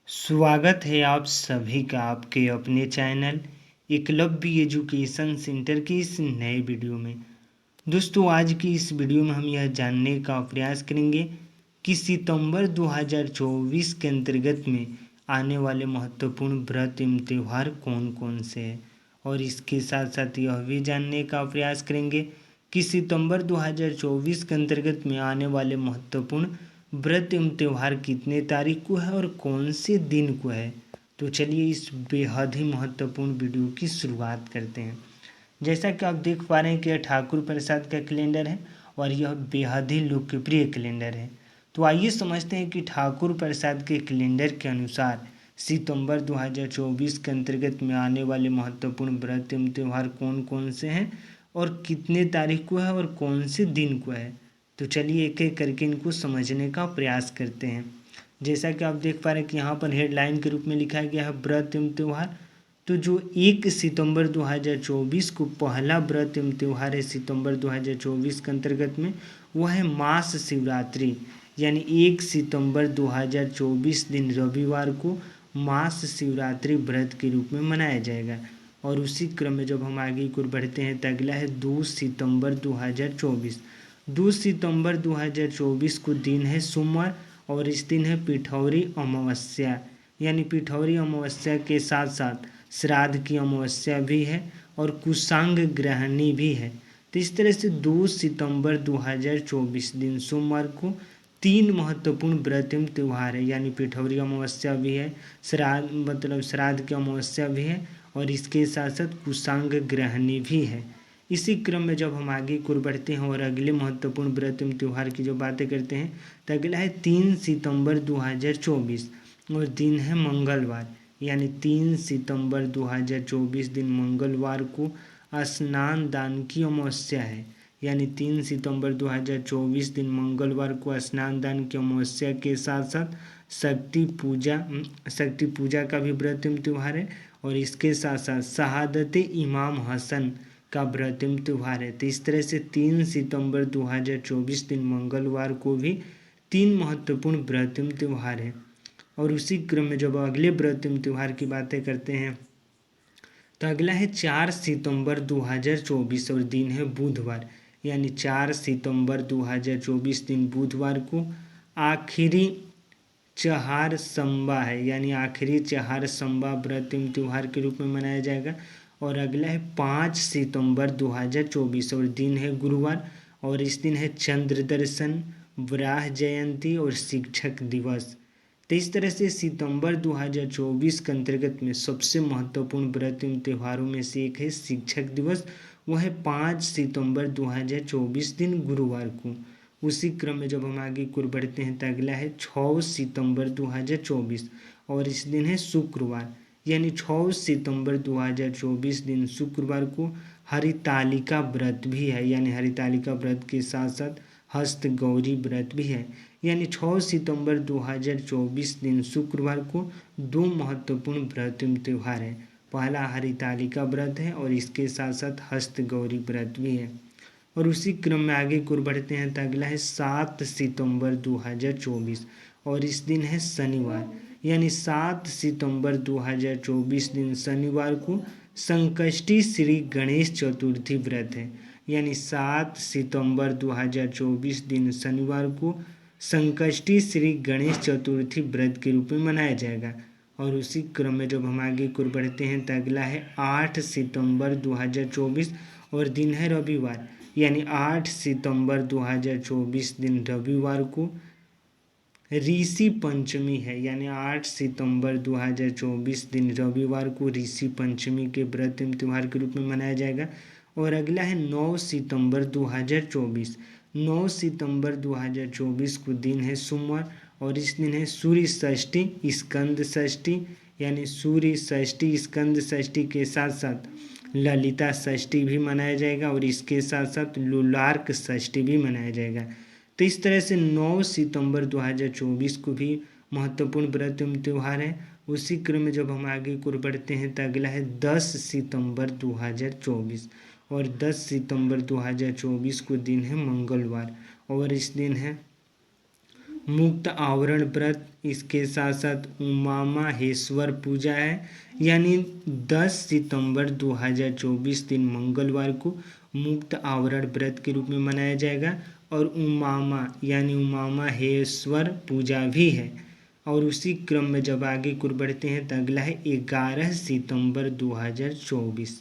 स्वागत है आप सभी का आपके अपने चैनल एकलव्य एजुकेशन सेंटर की इस नए वीडियो में। दोस्तों, आज की इस वीडियो में हम यह जानने का प्रयास करेंगे कि सितंबर 2024 के अंतर्गत में आने वाले महत्वपूर्ण व्रत एवं त्यौहार कौन कौन से हैं, और इसके साथ साथ यह भी जानने का प्रयास करेंगे कि सितंबर 2024 के अंतर्गत में आने वाले महत्वपूर्ण व्रत एवं त्यौहार कितने तारीख को है और कौन से दिन को है। तो चलिए इस बेहद ही महत्वपूर्ण वीडियो की शुरुआत करते हैं। जैसा कि आप देख पा रहे हैं कि यह ठाकुर प्रसाद का कैलेंडर है और यह बेहद ही लोकप्रिय कैलेंडर है। तो आइए समझते हैं कि ठाकुर प्रसाद के कैलेंडर के अनुसार सितंबर 2024 के अंतर्गत में आने वाले महत्वपूर्ण व्रत एवं त्यौहार कौन कौन से हैं और कितने तारीख को है और कौन से दिन को है। तो चलिए एक एक करके इनको समझने का प्रयास करते हैं। जैसा कि आप देख पा रहे हैं कि यहाँ पर हेडलाइन के रूप में लिखा गया है व्रत एवं त्यौहार। तो जो 1 सितंबर 2024 को पहला व्रत एवं त्यौहार है सितंबर 2024 के अंतर्गत में, वह है मास शिवरात्रि। यानी 1 सितंबर 2024 दिन रविवार को मास शिवरात्रि व्रत के रूप में मनाया जाएगा। और उसी क्रम में जब हम आगे की ओर बढ़ते हैं तो अगला है 2 सितंबर 2024। 2 सितंबर 2024 को दिन है सोमवार और इस दिन है पिठौरी अमावस्या। यानी पिठौरी अमावस्या के साथ साथ श्राद्ध की अमावस्या भी है और कुशांग ग्रहणी भी है। तो इस तरह से 2 सितंबर 2024 दिन सोमवार को 3 महत्वपूर्ण व्रत एवं त्यौहार है। यानी पिठौरी अमावस्या भी है, श्राद्ध की अमावस्या भी है और इसके साथ साथ कुशांग ग्रहणी भी है। इसी क्रम में जब हम आगे की ओर बढ़ते हैं और अगले महत्वपूर्ण व्रत एवं त्यौहार की जो बातें करते हैं तो अगला है 3 सितंबर 2024 और दिन है मंगलवार। यानी 3 सितंबर 2024 दिन मंगलवार को स्नान दान की अमावस्या है। यानी 3 सितंबर 2024 दिन मंगलवार को स्नान दान की अमावस्या के साथ साथ शक्ति पूजा का भी व्रत एवं त्यौहार है और इसके साथ साथ शहादत इमाम हसन का व्रत एवं त्यौहार है। तो इस तरह से 3 सितंबर 2024 दिन मंगलवार को भी 3 महत्वपूर्ण व्रत एवं त्यौहार है। और उसी क्रम में जब अगले व्रत एवं त्यौहार की बातें करते हैं तो अगला है 4 सितंबर 2024 और दिन है बुधवार। यानी 4 सितंबर 2024 दिन बुधवार को आखिरी चहार संबा है। यानी आखिरी चहार संबा व्रत एवं त्यौहार के रूप में मनाया जाएगा। और अगला है 5 सितंबर 2024 और दिन है गुरुवार और इस दिन है चंद्र दर्शन, वराह जयंती और शिक्षक दिवस। तो इस तरह से सितंबर 2024 के अंतर्गत में सबसे महत्वपूर्ण व्रत एवं त्योहारों में से एक है शिक्षक दिवस। वह है 5 सितंबर 2024 दिन गुरुवार को। उसी क्रम में जब हम आगे की ओर बढ़ते हैं तो अगला है 6 सितंबर 2024 और इस दिन है शुक्रवार। यानी 6 सितंबर 2024 दिन शुक्रवार को हरितालिका व्रत भी है। यानी हरितालिका व्रत के साथ साथ हस्त गौरी व्रत भी है। यानी 6 सितंबर 2024 दिन शुक्रवार को 2 महत्वपूर्ण व्रत एवं त्यौहार है। पहला हरितालिका व्रत है और इसके साथ साथ हस्त गौरी व्रत भी है। और उसी क्रम में आगे की ओर बढ़ते हैं तो अगला है 7 सितंबर 2024 और इस दिन है शनिवार। यानी 7 सितंबर 2024 दिन शनिवार को संकष्टी श्री गणेश चतुर्थी व्रत है। यानी 7 सितंबर 2024 दिन शनिवार को संकष्टी श्री गणेश चतुर्थी व्रत के रूप में मनाया जाएगा। और उसी क्रम में जब हम आगे की ओर बढ़ते हैं तो अगला है 8 सितंबर 2024 और दिन है रविवार। यानी 8 सितंबर 2024 दिन रविवार को ऋषि पंचमी है। यानी 8 सितंबर 2024 दिन रविवार को ऋषि पंचमी के व्रत एवं त्यौहार के रूप में मनाया जाएगा। और अगला है 9 सितंबर 2024। 9 सितंबर 2024 को दिन है सोमवार और इस दिन है सूर्य षष्ठी स्कंद षष्ठी। यानी सूर्य षष्ठी स्कंद षष्ठी के साथ साथ ललिता षष्ठी भी मनाया जाएगा और इसके साथ साथ लुलार्क षष्ठी भी मनाया जाएगा। तो इस तरह से 9 सितंबर 2024 को भी महत्वपूर्ण व्रत एवं त्यौहार है। उसी क्रम में जब हम आगे की ओर बढ़ते हैं तो अगला है 10 सितंबर 2024 और 10 सितंबर 2024 को दिन है मंगलवार और इस दिन है मुक्त आवरण व्रत, इसके साथ साथ उमा माहेश्वर पूजा है, यानी 10 सितंबर 2024 दिन मंगलवार को मुक्त आवरण व्रत के रूप में मनाया जाएगा। और उमा यानी उमा माहेश्वर पूजा भी है। और उसी क्रम में जब आगे की ओर बढ़ते हैं तो अगला है 11 सितंबर 2024।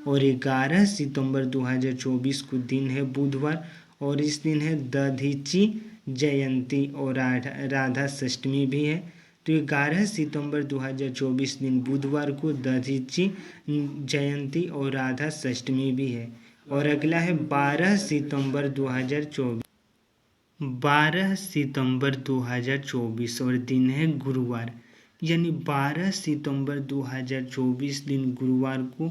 और 11 सितंबर 2024 को दिन है बुधवार, और इस दिन है दधीची जयंती और राधा षष्ठी भी है। तो 11 सितंबर 2024 दिन बुधवार को दधीची जयंती और राधा षष्ठी भी है। और अगला है 12 सितंबर 2024। 12 सितंबर 2024 और दिन है गुरुवार, यानी 12 सितंबर 2024 दिन गुरुवार को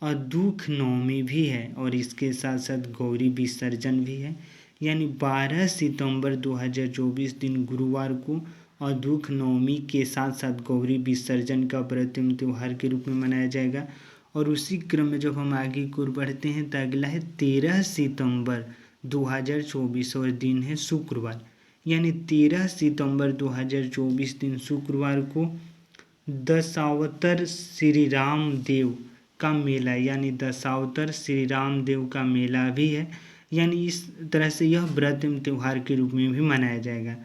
अदुख नवमी भी है, और इसके साथ साथ गौरी विसर्जन भी है। यानी 12 सितंबर 2024 दिन गुरुवार को अदुख नवमी के साथ साथ गौरी विसर्जन का प्रतिम त्यौहार के रूप में मनाया जाएगा। और उसी क्रम में जब हम आगे की ओर बढ़ते हैं तो अगला है 13 सितंबर 2024 और दिन है शुक्रवार, यानी 13 सितंबर 2024 दिन शुक्रवार को दशावतार श्री राम देव का मेला, यानी दशावतार श्री राम देव का मेला भी है। यानी इस तरह से यह व्रत त्यौहार के रूप में भी मनाया जाएगा।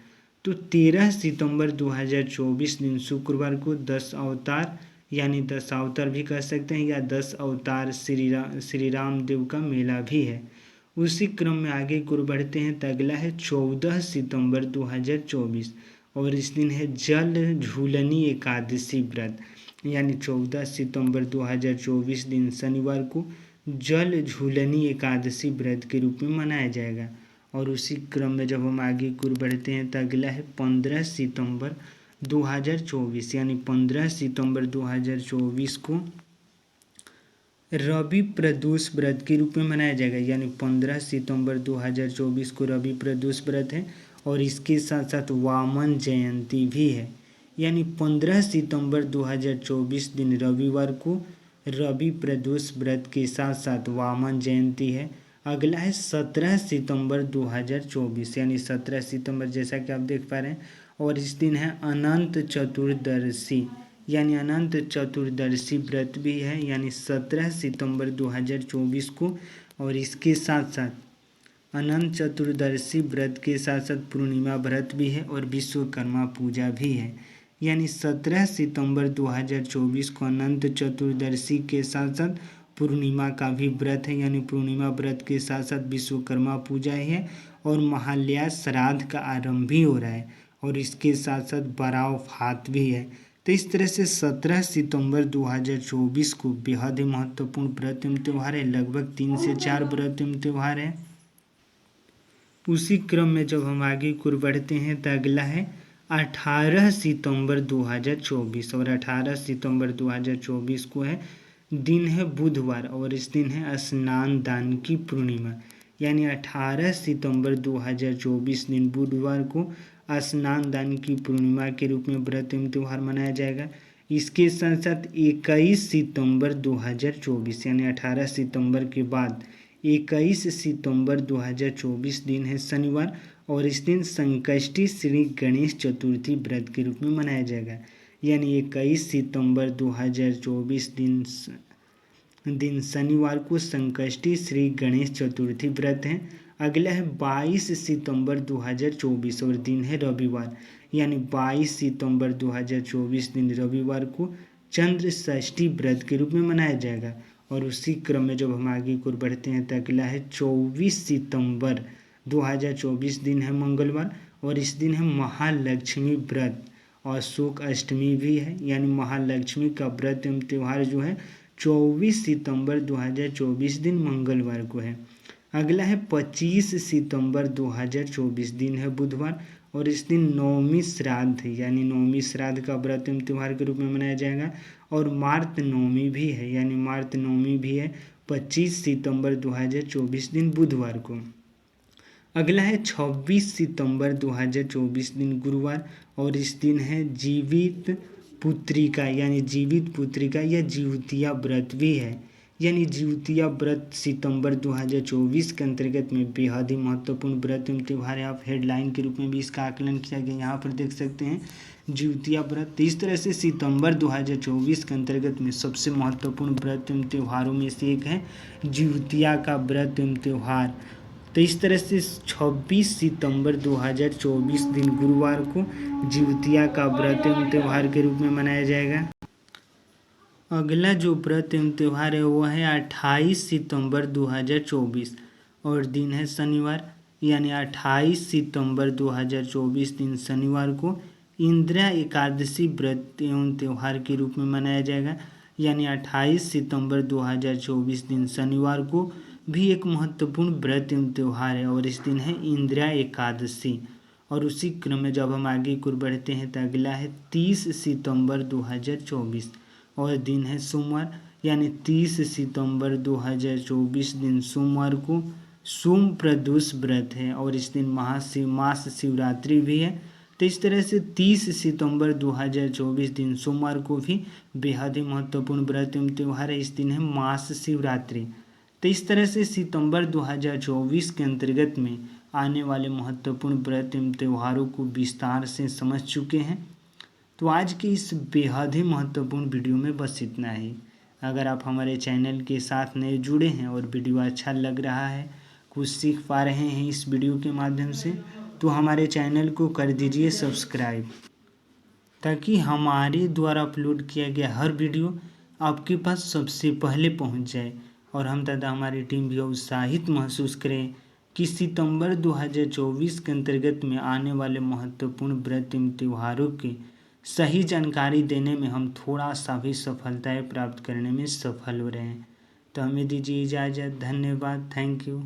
तो 13 सितंबर 2024 दिन शुक्रवार को 10 अवतार, यानी 10 अवतार भी कह सकते हैं, या 10 अवतार श्री राम देव का मेला भी है। उसी क्रम में आगे की ओर बढ़ते हैं तो अगला है 14 सितंबर 2024 और इस दिन है जल झूलनी एकादशी व्रत, यानी 14 सितंबर 2024 दिन शनिवार को जल झूलनी एकादशी व्रत के रूप में मनाया जाएगा। और उसी क्रम में जब हम आगे की ओर बढ़ते हैं तो अगला है 15 सितंबर 2024, यानी 15 सितंबर 2024 को रवि प्रदोष व्रत के रूप में मनाया जाएगा। यानी 15 सितंबर 2024 को रवि प्रदोष व्रत है, और इसके साथ साथ वामन जयंती भी है। यानी 15 सितंबर 2024 दिन रविवार को रवि प्रदोष व्रत के साथ साथ वामन जयंती है। अगला है 17 सितंबर 2024, यानी 17 सितंबर जैसा कि आप देख पा रहे हैं, और इस दिन है अनंत चतुर्दशी, यानी अनंत चतुर्दशी व्रत भी है, यानी 17 सितंबर 2024 को। और इसके साथ साथ अनंत चतुर्दशी व्रत के साथ साथ पूर्णिमा व्रत भी है और विश्वकर्मा पूजा भी है। यानी 17 सितंबर 2024 को अनंत चतुर्दशी के साथ साथ पूर्णिमा का भी व्रत है, यानी पूर्णिमा व्रत के साथ साथ विश्वकर्मा पूजा है, और महालया श्राद्ध का आरंभ भी हो रहा है, और इसके साथ साथ बराव फात भी है। तो इस तरह से 17 सितंबर 2024 को बेहद ही महत्वपूर्ण व्रत एवं त्यौहार है। लगभग 3 से 4 व्रत एवं त्यौहार है। उसी क्रम में जब हम आगे की ओर बढ़ते हैं तो अगला है 18 सितंबर 2024, और 18 सितंबर 2024 को है दिन है बुधवार, और इस दिन है स्नान दान की पूर्णिमा। यानी 18 सितंबर 2024 दिन बुधवार को स्नान दान की पूर्णिमा के रूप में व्रत एवं त्यौहार मनाया जाएगा। इसके साथ साथ 21 सितंबर 2024, यानी 18 सितंबर के बाद 21 सितंबर 2024 दिन है शनिवार, और इस दिन संकष्टी श्री गणेश चतुर्थी व्रत के रूप में मनाया जाएगा। यानी 21 सितंबर 2024 दिन शनिवार को संकष्टी श्री गणेश चतुर्थी व्रत है। अगला है 22 सितंबर 2024 और दिन है रविवार, यानी 22 सितंबर 2024 दिन रविवार को चंद्र षष्ठी व्रत के रूप में मनाया जाएगा। और उसी क्रम में जब हम आगे की ओर बढ़ते हैं तो अगला है 24 सितंबर 2024 दिन है मंगलवार, और इस दिन है महालक्ष्मी व्रत और शोक अष्टमी भी है। यानी महालक्ष्मी का व्रत एवं त्यौहार जो है 24 सितंबर 2024 दिन मंगलवार को है। अगला है 25 सितंबर 2024 दिन है बुधवार, और इस दिन नवमी श्राद्ध है, यानी नवमी श्राद्ध का व्रत एवं त्यौहार के रूप में मनाया जाएगा। और मार्त नवमी भी है, यानी मार्त नवमी भी है 25 सितंबर 2024 दिन बुधवार को। अगला है 26 सितंबर 2024 दिन गुरुवार, और इस दिन है जीवित पुत्रिका, यानी जीवित पुत्रिका या जीवतिया व्रत भी है। यानी जिउतिया व्रत सितंबर 2024 के अंतर्गत में बेहद ही महत्वपूर्ण व्रत एवं त्यौहार है। आप हेडलाइन के रूप में भी इसका आकलन किया गया, यहाँ पर देख सकते हैं जिउतिया व्रत। इस तरह से सितंबर 2024 के अंतर्गत में सबसे महत्वपूर्ण व्रत एवं त्योहारों में से एक है जिउतिया का व्रत एवं त्यौहार। तो इस तरह से 26 सितंबर 2024 दिन गुरुवार को जिउतिया का व्रत एवं त्यौहार के रूप में मनाया जाएगा। अगला जो व्रत एवं त्यौहार है वो है 28 सितंबर 2024 और दिन है शनिवार, यानी 28 सितंबर 2024 दिन शनिवार को इंदिरा एकादशी व्रत एवं त्यौहार के रूप में मनाया जाएगा। यानी 28 सितंबर 2024 दिन शनिवार को भी एक महत्वपूर्ण व्रत एवं त्यौहार है और इस दिन है इंदिरा एकादशी। और उसी क्रम में जब हम आगे की ओर बढ़ते हैं तो अगला है 30 सितंबर 2024 और दिन है सोमवार, यानी 30 सितंबर 2024 दिन सोमवार को सोम प्रदोष व्रत है और इस दिन मास शिवरात्रि भी है। तो इस तरह से 30 सितंबर 2024 दिन सोमवार को भी बेहद ही महत्वपूर्ण व्रत एवं त्यौहार है। इस दिन है मास शिवरात्रि। तो इस तरह से सितंबर 2024 के अंतर्गत में आने वाले महत्वपूर्ण व्रत एवं त्योहारों को विस्तार से समझ चुके हैं। तो आज के इस बेहद ही महत्वपूर्ण वीडियो में बस इतना ही। अगर आप हमारे चैनल के साथ नए जुड़े हैं और वीडियो अच्छा लग रहा है, कुछ सीख पा रहे हैं इस वीडियो के माध्यम से, तो हमारे चैनल को कर दीजिए सब्सक्राइब, ताकि हमारे द्वारा अपलोड किया गया हर वीडियो आपके पास सबसे पहले पहुंच जाए और हम तथा हमारी टीम भी उत्साहित महसूस करें कि सितंबर 2024 के अंतर्गत में आने वाले महत्वपूर्ण व्रत एवं त्योहारों की सही जानकारी देने में हम थोड़ा सा भी सफलताएं प्राप्त करने में सफल हो रहे हैं। तो हमें दीजिए इजाज़त। धन्यवाद। Thank you.